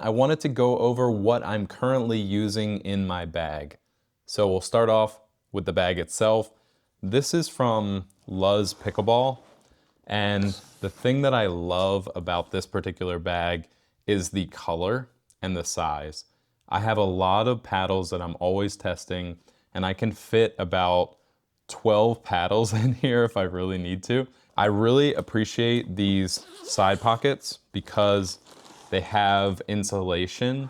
I wanted to go over what I'm currently using in my bag. So we'll start off with the bag itself. This is from Luzz Pickleball. And the thing that I love about this particular bag is the color and the size. I have a lot of paddles that I'm always testing, and I can fit about 12 paddles in here if I really need to. I really appreciate these side pockets because they have insulation.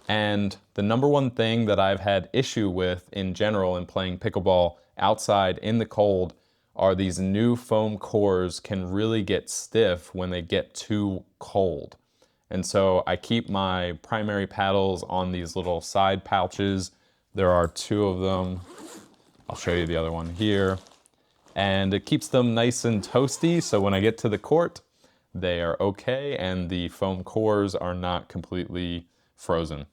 And the number one thing that I've had issue with in general in playing pickleball outside in the cold are these new foam cores can really get stiff when they get too cold. And so I keep my primary paddles on these little side pouches. There are 2 of them. I'll show you the other one here. And it keeps them nice and toasty, so when I get to the court, they are okay and the foam cores are not completely frozen.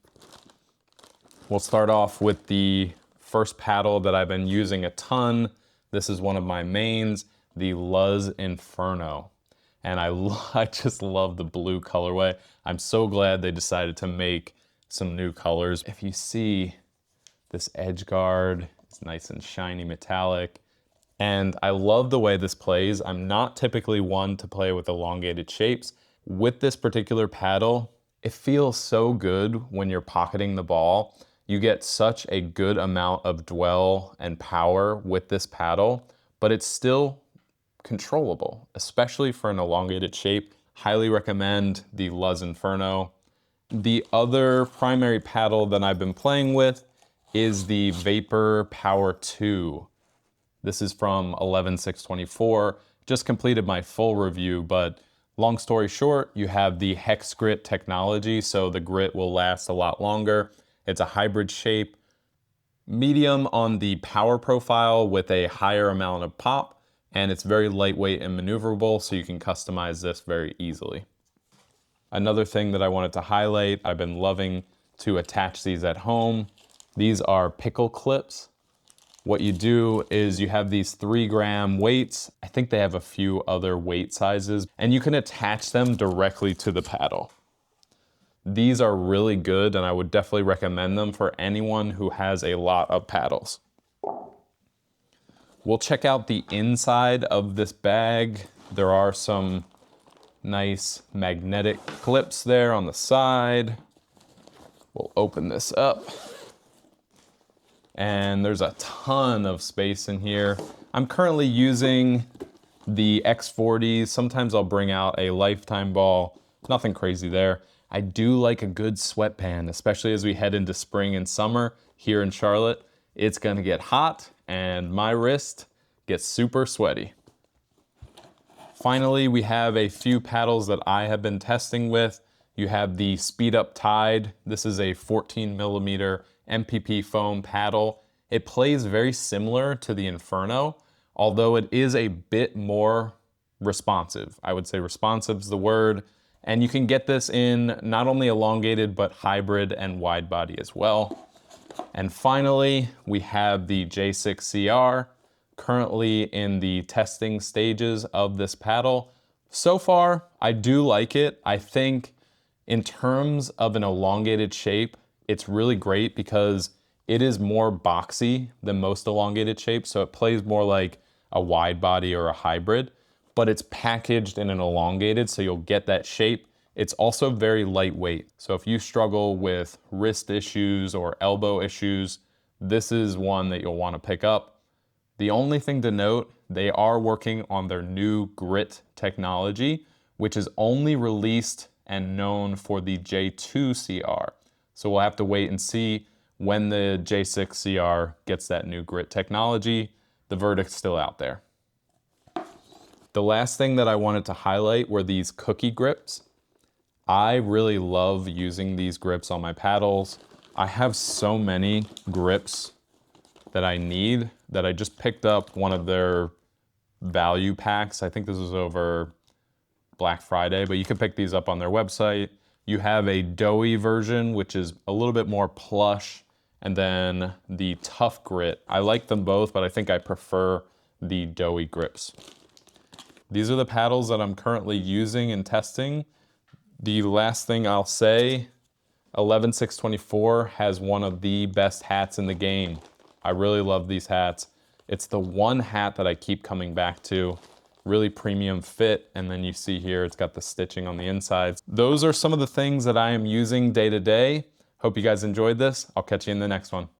We'll start off with the first paddle that I've been using a ton. This is one of my mains, the Luzz Inferno. And I just love the blue colorway. I'm so glad they decided to make some new colors. If you see this edge guard, it's nice and shiny metallic. And I love the way this plays. I'm not typically one to play with elongated shapes. With this particular paddle, it feels so good when you're pocketing the ball. You get such a good amount of dwell and power with this paddle, but it's still controllable, especially for an elongated shape. Highly recommend the Luzz Inferno. The other primary paddle that I've been playing with is the Vapor Power 2. This is from 11624. Just completed my full review, but long story short, you have the hex grit technology, so the grit will last a lot longer. It's a hybrid shape, medium on the power profile with a higher amount of pop, and it's very lightweight and maneuverable, so you can customize this very easily. Another thing that I wanted to highlight, I've been loving to attach these at home. These are pickle clips. What you do is you have these 3-gram weights. I think they have a few other weight sizes, and you can attach them directly to the paddle. These are really good, and I would definitely recommend them for anyone who has a lot of paddles. We'll check out the inside of this bag. There are some nice magnetic clips there on the side. We'll open this up. And there's a ton of space in here. I'm currently using the X40s. Sometimes I'll bring out a lifetime ball. Nothing crazy there. I do like a good sweatband, especially as we head into spring and summer here in Charlotte. It's gonna get hot and my wrist gets super sweaty. Finally, we have a few paddles that I have been testing with. You have the SPEEDUP Tide. This is a 14mm MPP foam paddle. It plays very similar to the Inferno, although it is a bit more responsive. I would say responsive is the word. And you can get this in not only elongated, but hybrid and wide body as well. And finally, we have the J6CR, currently in the testing stages of this paddle. So far, I do like it. I think in terms of an elongated shape, it's really great because it is more boxy than most elongated shapes, so it plays more like a wide body or a hybrid, but it's packaged in an elongated, so you'll get that shape. It's also very lightweight, so if you struggle with wrist issues or elbow issues, this is one that you'll want to pick up. The only thing to note, they are working on their new grit technology, which is only released and known for the J2CR. So we'll have to wait and see when the J6CR gets that new grit technology. The verdict's still out there. The last thing that I wanted to highlight were these cookie grips. I really love using these grips on my paddles. I have so many grips that I need that I just picked up one of their value packs. I think this was over Black Friday, but you can pick these up on their website. You have a doughy version, which is a little bit more plush, and then the tough grit. I like them both, but I think I prefer the doughy grips. These are the paddles that I'm currently using and testing. The last thing I'll say 11624 has one of the best hats in the game. I really love these hats. It's the one hat that I keep coming back to. Really premium fit, and then you see here it's got the stitching on the insides. Those are some of the things that I am using day to day. Hope you guys enjoyed this. I'll catch you in the next one.